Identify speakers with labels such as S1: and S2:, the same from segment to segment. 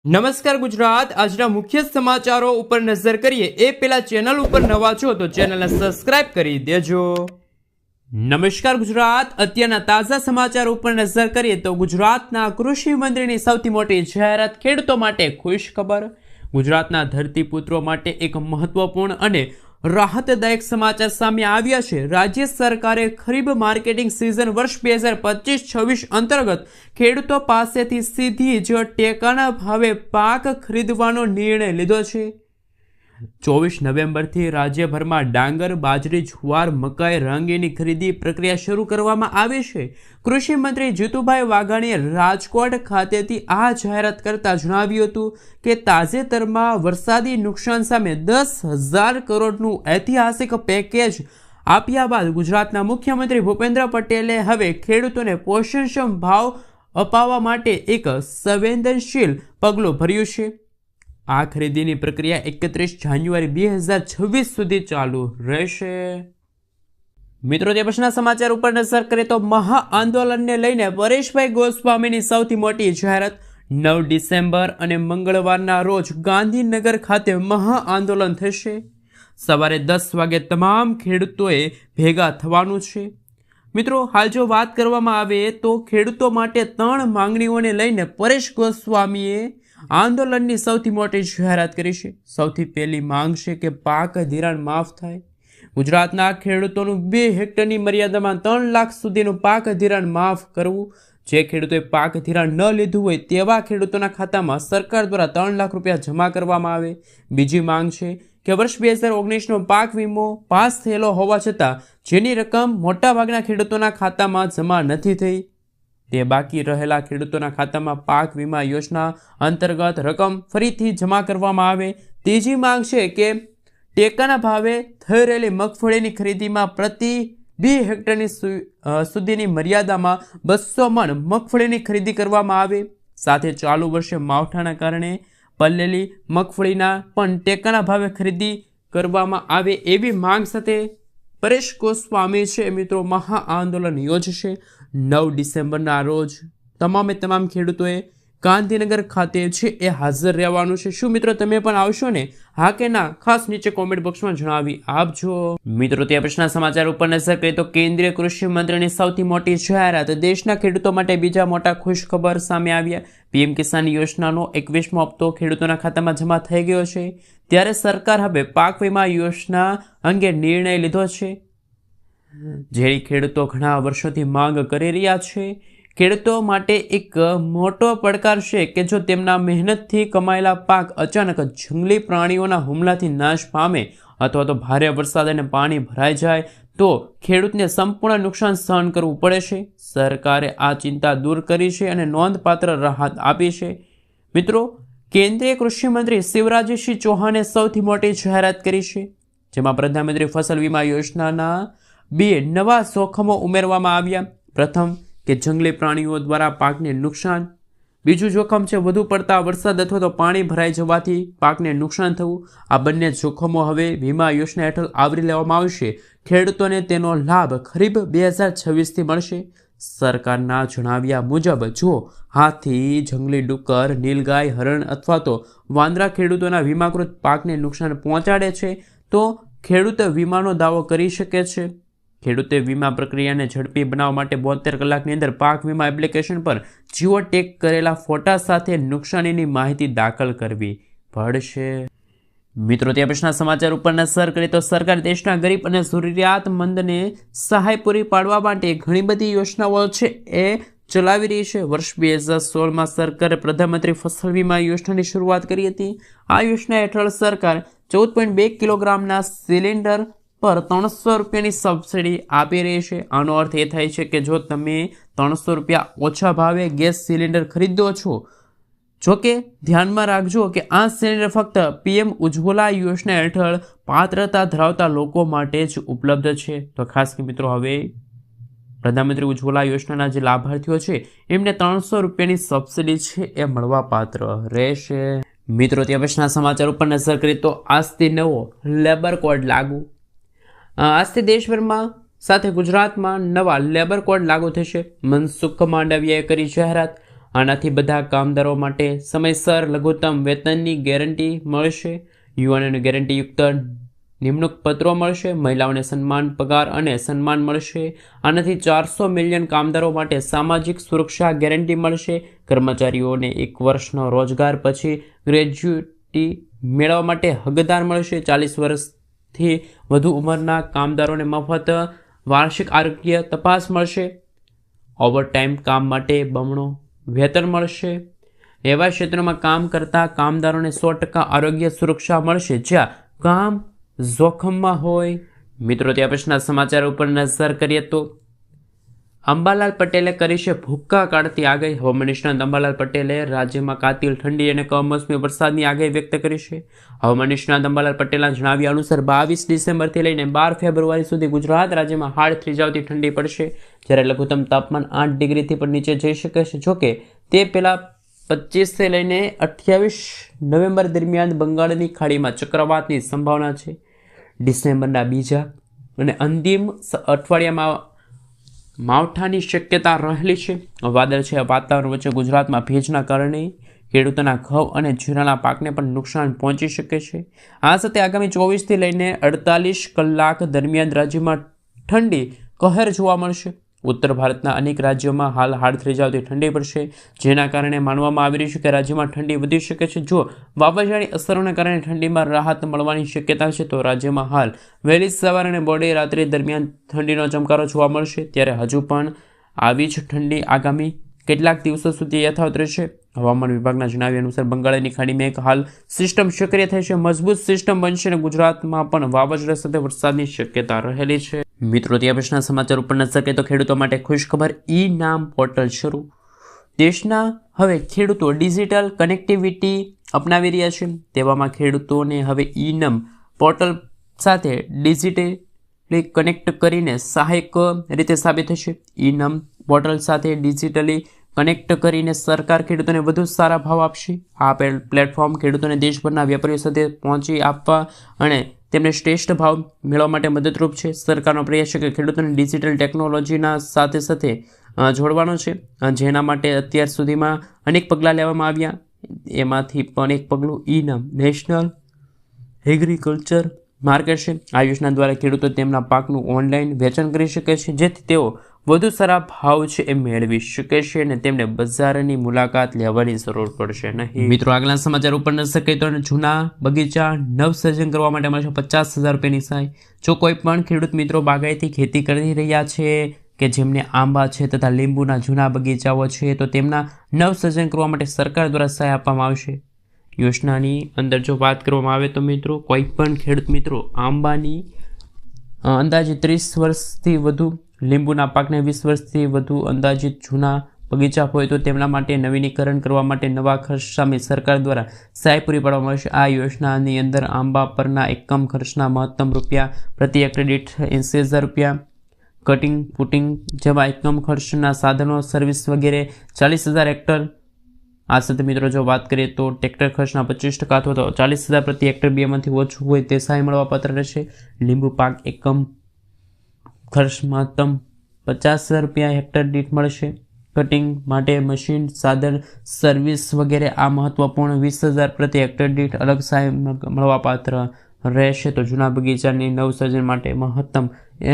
S1: નમસ્કાર ગુજરાત આજના મુખ્ય સમાચારો ઉપર નજર કરીએ એ પહેલા ચેનલ ઉપર નવા છો તો ચેનલને સબસ્ક્રાઇબ કરી દેજો। નમસ્કાર ગુજરાત અત્યારના તાજા સમાચાર ઉપર નજર કરીએ તો ગુજરાતના કૃષિ મંત્રીની સૌથી મોટી જાહેરાત, ખેડૂતો માટે ખુશ ખબર। ગુજરાતના ધરતીપુત્રો માટે એક મહત્વપૂર્ણ અને રાહતદાયક સમાચાર સામે આવ્યા છે। રાજ્ય સરકારે ખરીફ માર્કેટિંગ સિઝન વર્ષ 2025-26 અંતર્ગત ખેડૂતો પાસેથી સીધી જ ટેકાના ભાવે પાક ખરીદવાનો નિર્ણય લીધો છે। 24 નવેમ્બરથી રાજ્યભરમાં ડાંગર, બાજરી, જુવાર, મકાઈ, રાંગીની ખરીદી પ્રક્રિયા શરૂ કરવામાં આવી છે। કૃષિ મંત્રી જીતુભાઈ વાઘાણીએ રાજકોટ ખાતેથી આ જાહેરાત કરતા જણાવ્યું હતું કે તાજેતરમાં વરસાદી નુકસાન સામે 10,000 કરોડનું ઐતિહાસિક પેકેજ આપ્યા બાદ ગુજરાતના મુખ્યમંત્રી ભૂપેન્દ્ર પટેલે હવે ખેડૂતોને પોષણક્ષમ ભાવ અપાવવા માટે એક સંવેદનશીલ પગલું ભર્યું છે। આ ખરીદીની પ્રક્રિયા 31 જાન્યુઆરી 2026 સુધી ચાલુ રહેશે। મિત્રો, તે પછીના સમાચાર ઉપર નજર કરીએ તો મહાઆંદોલનને લઈને પરેશભાઈ ગોસ્વામીની સૌથી મોટી જાહેરાત। 9 ડિસેમ્બર અને મંગળવારના રોજ ગાંધીનગર ખાતે મહાઆંદોલન થશે। સવારે 10 વાગે તમામ ખેડૂતોએ ભેગા થવાનું છે। મિત્રો, હાલ જો વાત કરવામાં આવે તો ખેડૂતો માટે 3 માંગણીઓને લઈને પરેશ ગોસ્વામીએ આંદોલનની સૌથી મોટી જાહેરાત કરી છે। સૌથી પહેલી માંગ છે કે પાક ધિરાણ માફ થાય। ગુજરાતના ખેડૂતોનું 2 હેક્ટરની મર્યાદામાં 3 લાખ સુધીનું પાક ધિરાણ માફ કરવું। જે ખેડૂતોએ પાક ધિરાણ ન લીધું હોય તેવા ખેડૂતોના ખાતામાં સરકાર દ્વારા 3 લાખ રૂપિયા જમા કરવામાં આવે। બીજી માંગ છે કે વર્ષ 2019નો પાક વીમો પાસ થયેલો હોવા છતાં જેની રકમ મોટાભાગના ખેડૂતોના ખાતામાં જમા નથી થઈ તે બાકી રહેલા ખેડૂતોના ખાતામાં પાક વીમા યોજના અંતર્ગત રકમ ફરીથી જમા કરવામાં આવે। ત્રીજી માંગ છે કે ટેકાના ભાવે થઈ રહેલી મગફળીની ખરીદીમાં પ્રતિ 2 હેક્ટરની સુધીની મર્યાદામાં 200 મણ મગફળીની ખરીદી કરવામાં આવે। સાથે ચાલુ વર્ષે માવઠાના કારણે પલળેલી મગફળીના પણ ટેકાના ભાવે ખરીદી કરવામાં આવે એવી માંગ સાથે પરેશ ગોસ્વામી છે મિત્રો મહાઆંદોલન યોજશે। 9 ડિસેમ્બરના રોજ તમામ ખેડૂતોએ ગાંધીનગર ખાતે છે એ હાજર રહેવાનું છે। શું મિત્રો તમે પણ આવશો ને? હા કે ના? ખાસ નીચે કોમેન્ટ બોક્સમાં જણાવી આપજો। મિત્રો, તે પછીના સમાચાર ઉપર નજર કરીએ તો કેન્દ્રીય કૃષિ મંત્રીની સૌથી મોટી જાહેરાત। દેશના ખેડૂતો માટે બીજા મોટા ખુશ ખબર સામે આવ્યા। પીએમ કિસાન યોજનાનો 21મો હપ્તો ખેડૂતોના ખાતામાં જમા થઈ ગયો છે। ત્યારે સરકાર હવે પાક વીમા યોજના અંગે નિર્ણય લીધો છે, જેની ખેડૂતો ઘણા વર્ષોથી માંગ કરી રહ્યા છે। ખેડૂતો માટે એક મોટો પડકાર છે કે જો તેમના મહેનતથી કમાયેલા પાક અચાનક જંગલી પ્રાણીઓના હુમલાથી નાશ પામે અથવા તો ભારે વરસાદ અને પાણી ભરાઈ જાય તો ખેડૂતને સંપૂર્ણ નુકસાન સહન કરવું પડે છે। સરકારે આ ચિંતા દૂર કરી છે અને નોંધપાત્ર રાહત આપી છે। મિત્રો, કેન્દ્રીય કૃષિ મંત્રી શિવરાજસિંહ ચૌહાણે સૌથી મોટી જાહેરાત કરી છે, જેમાં પ્રધાનમંત્રી ફસલ વીમા યોજનાના 2 નવા જોખમો ઉમેરવામાં આવ્યા। પ્રથમ કે જંગલી પ્રાણીઓ દ્વારા પાકને નુકસાન। બીજું જોખમ છે વધુ પડતા વરસાદ અથવા તો પાણી ભરાઈ જવાથી પાકને નુકસાન થવું। આ બંને જોખમો હવે વીમા યોજના હેઠળ આવરી લેવામાં આવશે। ખેડૂતોને તેનો લાભ ખરીફ 2026થી મળશે। સરકારના જણાવ્યા મુજબ જો હાથી, જંગલી ડુક્કર, નીલગાય, હરણ અથવા તો વાંદરા ખેડૂતોના વીમાકૃત પાકને નુકસાન પહોંચાડે છે તો ખેડૂત વીમાનો દાવો કરી શકે છે। ખેડૂતે વીમા પ્રક્રિયાને ઝડપી બનાવવા માટે 72 કલાકની અંદર પાક વીમા એપ્લિકેશન પર જીઓ ટેગ કરેલા ફોટા સાથે નુકસાનીની માહિતી દાખલ કરવી પડશે। મિત્રો, તે પછીના સમાચાર ઉપર નજર કરીએ તો સરકાર દેશના ગરીબ અને જરૂરિયાતમંદને સહાય પૂરી પાડવા માટે ઘણી બધી યોજનાઓ છે એ ચલાવી રહી છે। વર્ષ 2016માં સરકારે પ્રધાનમંત્રી ફસલ વીમા યોજનાની શરૂઆત કરી હતી। આ યોજના હેઠળ સરકાર 14.2 કિલોગ્રામના સિલિન્ડર પર 300 રૂપિયાની સબસિડી આપી રહી છે। આનો અર્થ એ થાય છે કે જો તમે 300 રૂપિયા ઓછા ભાવે ગેસ સિલિન્ડર ખરીદો છો, જોકે ધ્યાનમાં રાખજો કે આ સિલિન્ડર ફક્ત પીએમ ઉજ્જવલા યોજના હેઠળ પાત્રતા ધરાવતા લોકો માટે જ ઉપલબ્ધ છે। તો ખાસ કે મિત્રો, હવે પ્રધાનમંત્રી ઉજ્જવલા યોજનાના જે લાભાર્થીઓ છે એમને 300 રૂપિયાની સબસિડી છે એ મળવા પાત્ર રહેશે। મિત્રો, ત્યાં પછીના સમાચાર ઉપર નજર કરીએ તો આજથી નવો લેબર કોડ લાગુ। આજથી દેશભરમાં સાથે ગુજરાતમાં નવા લેબર કોડ લાગુ થશે। મનસુખ માંડવિયાએ કરી જાહેરાત। આનાથી બધા કામદારો માટે સમયસર લઘુત્તમ વેતનની ગેરંટી મળશે, યુવાનોને ગેરંટીયુક્ત નિમણૂક પત્રો મળશે, મહિલાઓને સન્માન પગાર અને સન્માન મળશે. આનાથી 400 મિલિયન કામદારો માટે સામાજિક સુરક્ષા ગેરંટી મળશે. કર્મચારીઓને 1 વર્ષનો રોજગાર પછી ગ્રેજ્યુટી મેળવવા માટે હકદાર મળશે. 40 વર્ષથી વધુ ઉંમરના કામદારોને મફત વાર્ષિક આરોગ્ય તપાસ મળશે. ઓવરટાઈમ કામ માટે બમણો વેતન મળશે. એવા ક્ષેત્રોમાં કામ કરતા કામદારોને 100% આરોગ્ય સુરક્ષા મળશે જ્યાં કામ જોખમમાં હોય. મિત્રો, ત્યાં પછીના સમાચાર ઉપર નજર કરીએ તો અંબાલાલ પટેલે કરી છે ભૂક્કા કાઢતી આગાહી. હવામાન નિષ્ણાત અંબાલાલ પટેલે રાજ્યમાં કાતિલ ઠંડી અને કમોસમી વરસાદની આગાહી વ્યક્ત કરી છે. હવામાન નિષ્ણાત અંબાલાલ પટેલના જણાવ્યા અનુસાર 22 ડિસેમ્બરથી લઈને 12 ફેબ્રુઆરી સુધી ગુજરાત રાજ્યમાં હાડ થીજાવતી ઠંડી પડશે, જ્યારે લઘુત્તમ તાપમાન 8 ડિગ્રીથી પણ નીચે જઈ શકે છે. જોકે તે પહેલા 25 થી લઈને 28 નવેમ્બર દરમિયાન બંગાળની ખાડીમાં ચક્રવાતની સંભાવના છે. ડિસેમ્બરના બીજા અને અંતિમ અઠવાડિયામાં માવઠાની શક્યતા રહેલી છે. વાદળછાયા વાતાવરણ વચ્ચે ગુજરાતમાં ભેજના કારણે ખેડૂતોના ઘઉં અને જીરાના પાકને પણ નુકસાન પહોંચી શકે છે. આ સાથે આગામી 24 થી લઈને 48 કલાક દરમિયાન રાજ્યમાં ઠંડી કહેર જોવા મળશે. ઉત્તર ભારતના અનેક રાજ્યોમાં હાલ હાડ થીજાવતી ઠંડી પડશે, જેના કારણે માનવામાં આવી રહ્યું છે કે રાજ્યમાં ઠંડી વધી શકે છે. જો વાવાઝોડાની અસરોને કારણે ઠંડીમાં રાહત મળવાની શક્યતા છે તો રાજ્યમાં હાલ વહેલી સવાર અને મોડી રાત્રિ દરમિયાન ઠંડીનો ચમકારો જોવા મળશે. ત્યારે હજુ પણ આવી જ ઠંડી આગામી કેટલાક દિવસો સુધી યથાવત રહેશે. હવામાન વિભાગના જણાવ્યા અનુસાર બંગાળની ખાડીમાં એક હાલ સિસ્ટમ સક્રિય થઈ છે. મજબૂત સિસ્ટમ બનશે અને ગુજરાતમાં પણ વાવાઝોડા સાથે વરસાદની શક્યતા રહેલી છે. મિત્રો, ત્યાં પછીના સમાચાર ઉપર નજર કરીએ તો ખેડૂતો માટે ખુશખબર, ઈ નામ પોર્ટલ શરૂ. દેશના હવે ખેડૂતો ડિજિટલ કનેક્ટિવિટી અપનાવી રહ્યા છે. તેવામાં ખેડૂતોને હવે ઈ નામ પોર્ટલ સાથે ડિજિટલી કનેક્ટ કરીને સહાયક રીતે સાબિત થશે. ઈ નામ પોર્ટલ સાથે ડિજિટલી કનેક્ટ કરીને સરકાર ખેડૂતોને વધુ સારા ભાવ આપશે. આ પ્લેટફોર્મ ખેડૂતોને દેશભરના વેપારીઓ સાથે પહોંચી આપવા અને તેમને શ્રેષ્ઠ ભાવ મેળવવા માટે મદદરૂપ છે. સરકારનો પ્રયાસ છે કે ખેડૂતોને ડિજિટલ ટેકનોલોજીના સાથે જોડવાનો છે, જેના માટે અત્યાર સુધીમાં અનેક પગલાં લેવામાં આવ્યા. એમાંથી પણ એક પગલું ઈ નામ નેશનલ એગ્રીકલ્ચર માર્કેટ છે. આ યોજના દ્વારા ખેડૂતો તેમના પાકનું ઓનલાઈન વેચાણ કરી શકે છે, જેથી તેઓ વધુ સારા ભાવ છે એ મેળવી શકે છે અને તેમને બજારની મુલાકાત લેવાની જરૂર પડશે નહીં. મિત્રો, આગલા સમાચાર ઉપર નજર કરીએ તો જૂના બગીચા નવસર્જન કરવા માટે મળશે 50,000 રૂપિયાની સહાય. જો કોઈ પણ ખેડૂત મિત્રો બાગાયતી ખેતી કરી રહ્યા છે કે જેમને આંબા છે તથા લીંબુના જૂના બગીચાઓ છે તો તેમના નવસર્જન કરવા માટે સરકાર દ્વારા સહાય આપવામાં આવશે. યોજનાની અંદર જો વાત કરવામાં આવે તો મિત્રો, કોઈ પણ ખેડૂત મિત્રો આંબાની અંદાજે 30 વર્ષથી વધુ, લીંબુના પાકને 20 વર્ષથી વધુ અંદાજિત જૂના બગીચા હોય તો તેમના માટે નવીનીકરણ કરવા માટે નવા ખર્ચ સામે સરકાર દ્વારા સહાય પૂરી પાડવામાં આવશે. આ યોજનાની અંદર આંબા પરના એકમ ખર્ચના મહત્તમ રૂપિયા પ્રતિ હેક્ટર દીઠ 80,000 રૂપિયા, કટિંગ પુટિંગ જેવા એકમ ખર્ચના સાધનો સર્વિસ વગેરે 40,000 હેક્ટર. આ સાથે મિત્રો જો વાત કરીએ તો ટ્રેક્ટર ખર્ચના 25% અથવા તો 40,000 પ્રતિ હેક્ટર બેમાંથી ઓછું હોય તે સહાય મળવા પાત્ર રહેશે. લીંબુ પાક એકમ ખર્ચ મહત્તમ 50,000 રૂપિયા હેક્ટર દીઠ મળશે. કટિંગ માટે મશીન સાધન સર્વિસ વગેરે આ મહત્વપૂર્ણ 20,000 પ્રતિ હેક્ટર દીઠ અલગ સહાય મળવાપાત્ર રહેશે. તો જૂના બગીચાની નવસર્જન માટે મહત્તમ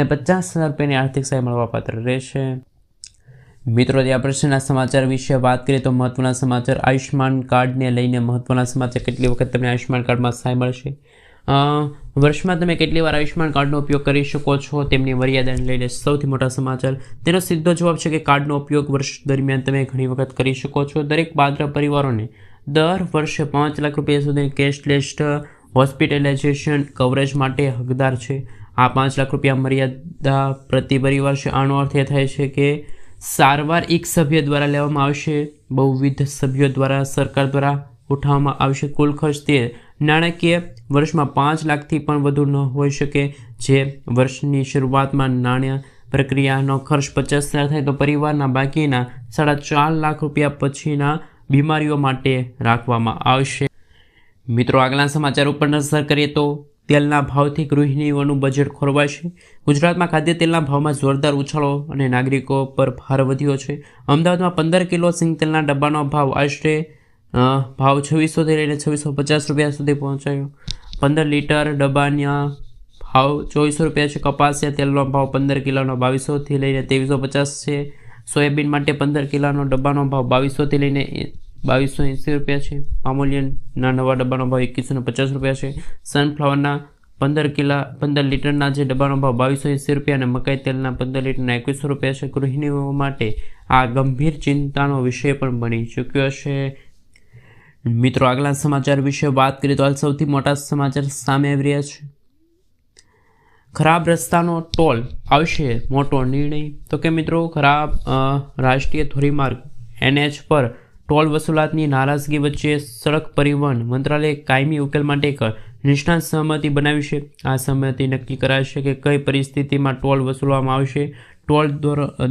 S1: 50,000 રૂપિયાની આર્થિક સહાય મળવાપાત્ર રહેશે. મિત્રો, ત્યાં પ્રશ્નના સમાચાર વિશે વાત કરીએ તો મહત્વના સમાચાર, આયુષ્યમાન કાર્ડને લઈને મહત્વના સમાચાર. કેટલી વખત તમને આયુષ્યમાન કાર્ડમાં સહાય મળશે, વર્ષમાં તમે કેટલી વાર આયુષ્યમાન કાર્ડનો ઉપયોગ કરી શકો છો તેમની મર્યાદાને લઈને સૌથી મોટા સમાચાર. તેનો સીધો જવાબ છે કે કાર્ડનો ઉપયોગ વર્ષ દરમિયાન તમે ઘણી વખત કરી શકો છો. દરેક પાત્ર પરિવારોને દર વર્ષે 5 લાખ રૂપિયા સુધી કેશલેસ હોસ્પિટલાઇઝેશન કવરેજ માટે હકદાર છે. આ 5 લાખ રૂપિયા મર્યાદા પ્રતિ પરિવાર છે. આનો અર્થ એ થાય છે કે સારવાર એક સભ્ય દ્વારા લેવામાં આવશે, બહુવિધ સભ્યો દ્વારા સરકાર દ્વારા ઉઠાવવામાં આવશે. કુલ ખર્ચ તે નાણાકીય વર્ષમાં 5 લાખથી પણ વધુ ન હોઈ શકે. જે વર્ષની શરૂઆતમાં નાણાં પ્રક્રિયાનો ખર્ચ 50,000 થાય તો પરિવારના બાકીના 4.5 લાખ રૂપિયા પછીના બીમારીઓ માટે રાખવામાં આવશે. મિત્રો, આગલા સમાચાર ઉપર નજર કરીએ તો તેલના ભાવથી ગૃહિણીઓનું બજેટ ખોરવાશે. ગુજરાતમાં ખાદ્ય તેલના ભાવમાં જોરદાર ઉછાળો અને નાગરિકો પર ભાર વધ્યો છે. અમદાવાદમાં 15 કિલો સિંગતેલના ડબ્બાનો ભાવ આશરે ભાવ 2600થી લઈને 2650 રૂપિયા સુધી પહોંચાયો. 15 લીટર ડબ્બાના ભાવ 2400 રૂપિયા છે. કપાસિયા તેલનો ભાવ 15 કિલોનો 2200થી લઈને 2350 છે. સોયાબીન માટે 15 કિલોનો ડબ્બાનો ભાવ 2200થી લઈને 2280 રૂપિયા છે. પામોલિયનના નવા ડબ્બાનો ભાવ 2150 રૂપિયા છે. સનફ્લાવરના 15 લીટરના જે ડબ્બાનો ભાવ 2280 રૂપિયા અને મકાઈ તેલના 15 લીટરના 2100 રૂપિયા છે. ગૃહિણીઓ માટે આ ગંભીર ચિંતાનો વિષય પણ બની ચૂક્યો છે. મિત્રો, આગલા સમાચાર વિશે વાત કરીએ તો હાલ સૌથી મોટા સમાચાર સામે આવી રહ્યા છે. ખરાબ રસ્તાનો ટોલ આવશે મોટો નિર્ણય. તો કે મિત્રો, ખરાબ રાષ્ટ્રીય ધોરીમાર્ગ NH પર ટોલ વસૂલાતની નારાજગી વચ્ચે સડક પરિવહન મંત્રાલયે કાયમી ઉકેલ માટે એક નિષ્ણાત સહમતિ બનાવી છે. આ સહમતિ નક્કી કરાશે કે કઈ પરિસ્થિતિમાં ટોલ વસૂલવામાં આવશે, ટોલ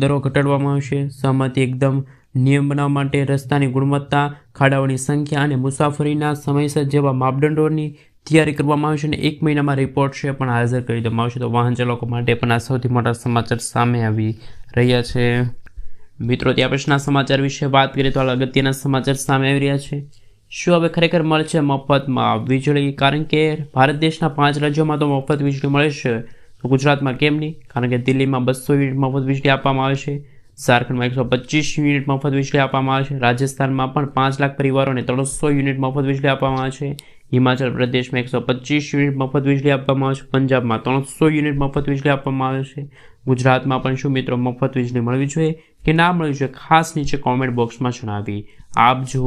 S1: દરો ઘટાડવામાં આવશે. સહમતિ એકદમ નિયમ બનાવવા માટે રસ્તાની ગુણવત્તા, ખાડાઓની સંખ્યા અને મુસાફરીના સમયસર જેવા માપદંડોની તૈયારી કરવામાં આવશે અને 1 મહિનામાં રિપોર્ટ છે પણ હાજર કરી દેવામાં આવશે. તો વાહન ચાલકો માટે પણ આ સૌથી મોટા સમાચાર સામે આવી રહ્યા છે. મિત્રો, ત્યાં પછીના સમાચાર વિશે વાત કરીએ તો હાલ અગત્યના સમાચાર સામે આવી રહ્યા છે. શું હવે ખરેખર મળશે મફતમાં વીજળી? કારણ કે ભારત દેશના 5 રાજ્યોમાં તો મફત વીજળી મળે છે, તો ગુજરાતમાં કેમ નહીં? કારણ કે દિલ્હીમાં 200 યુનિટ મફત વીજળી આપવામાં આવે છે. ઝારખંડમાં 125 યુનિટ મફત વીજળી આપવામાં આવે છે. રાજસ્થાનમાં પણ 5 લાખ પરિવારોને 300 યુનિટ મફત વીજળી આપવામાં આવે છે. હિમાચલ પ્રદેશમાં 125 યુનિટ મફત વીજળી આપવામાં આવે છે. પંજાબમાં 300 યુનિટ મફત વીજળી આપવામાં આવે છે. ગુજરાતમાં પણ શું મિત્રો મફત વીજળી મળવી જોઈએ કે ના મળવી જોઈએ? ખાસ નીચે કોમેન્ટ બોક્સમાં જણાવી આપજો.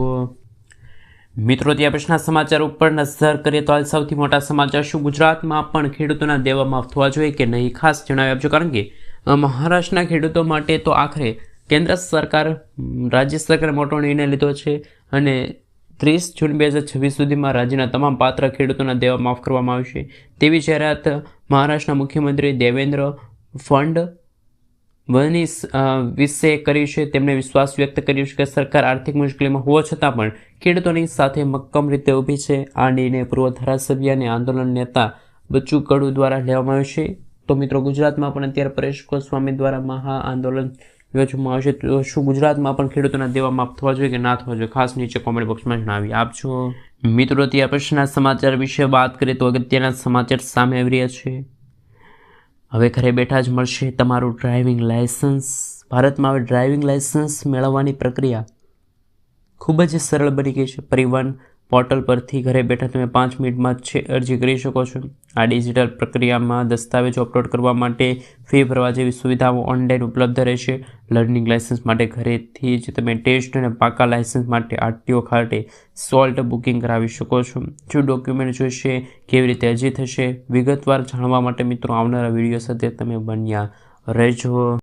S1: મિત્રો, ત્યાં પછીના સમાચાર ઉપર નજર કરીએ તો હાલ સૌથી મોટા સમાચાર, શું ગુજરાતમાં પણ ખેડૂતોના દેવા માફ થવા જોઈએ કે નહીં? ખાસ જણાવી આપજો. કારણ કે મહારાષ્ટ્રના ખેડૂતો માટે તો આખરે કેન્દ્ર સરકાર, રાજ્ય સરકારે મોટો નિર્ણય લીધો છે અને 30 જૂન 2026 સુધીમાં રાજ્યના તમામ પાત્ર ખેડૂતોના દેવા માફ કરવામાં આવશે તેવી જાહેરાત મહારાષ્ટ્રના મુખ્યમંત્રી દેવેન્દ્ર ફડણવીસ વિશે કરી છે. તેમણે વિશ્વાસ વ્યક્ત કર્યો છે કે સરકાર આર્થિક મુશ્કેલીમાં હોવા છતાં પણ ખેડૂતોની સાથે મક્કમ રીતે ઊભી છે. આ નિર્ણય પૂર્વ ધારાસભ્ય અને આંદોલન નેતા બચ્ચુ કડુ દ્વારા લેવામાં આવ્યો છે. તો મિત્રો, ગુજરાતમાં પણ અત્યારે પરેશ ગોસ્વામી દ્વારા મહા આંદોલન યોજવામાં આવશે. તો શું ગુજરાતમાં પણ ખેડૂતોના દેવા માફ થવા જોઈએ કે ના થવા જોઈએ? ખાસ નીચે કોમેન્ટ બોક્સમાં જણાવી આપજો. મિત્રો, ત્યાં પછીના સમાચાર વિશે વાત કરીએ તો અગત્યના સમાચાર સામે આવી રહ્યા છે. હવે ઘરે બેઠા જ મળશે તમારું ડ્રાઇવિંગ લાયસન્સ. ભારતમાં હવે ડ્રાઇવિંગ લાયસન્સ મેળવવાની પ્રક્રિયા ખૂબ જ સરળ બની ગઈ છે. પરિવહન પોર્ટલ પરથી ઘરે બેઠા તમે 5 મિનિટમાં જ અરજી કરી શકો છો. આ ડિજિટલ પ્રક્રિયામાં દસ્તાવેજો અપલોડ કરવા માટે ફી ભરવા જેવી સુવિધાઓ ઓનલાઈન ઉપલબ્ધ રહેશે. લર્નિંગ લાયસન્સ માટે ઘરેથી જ તમે ટેસ્ટ અને પાકા લાયસન્સ માટે RTO ખાતે સોલ્ટ બુકિંગ કરાવી શકો છો. શું ડોક્યુમેન્ટ જોઈશે, કેવી રીતે અરજી થશે, વિગતવાર જાણવા માટે મિત્રો આવનારા વિડીયો સાથે તમે બન્યા રહેજો.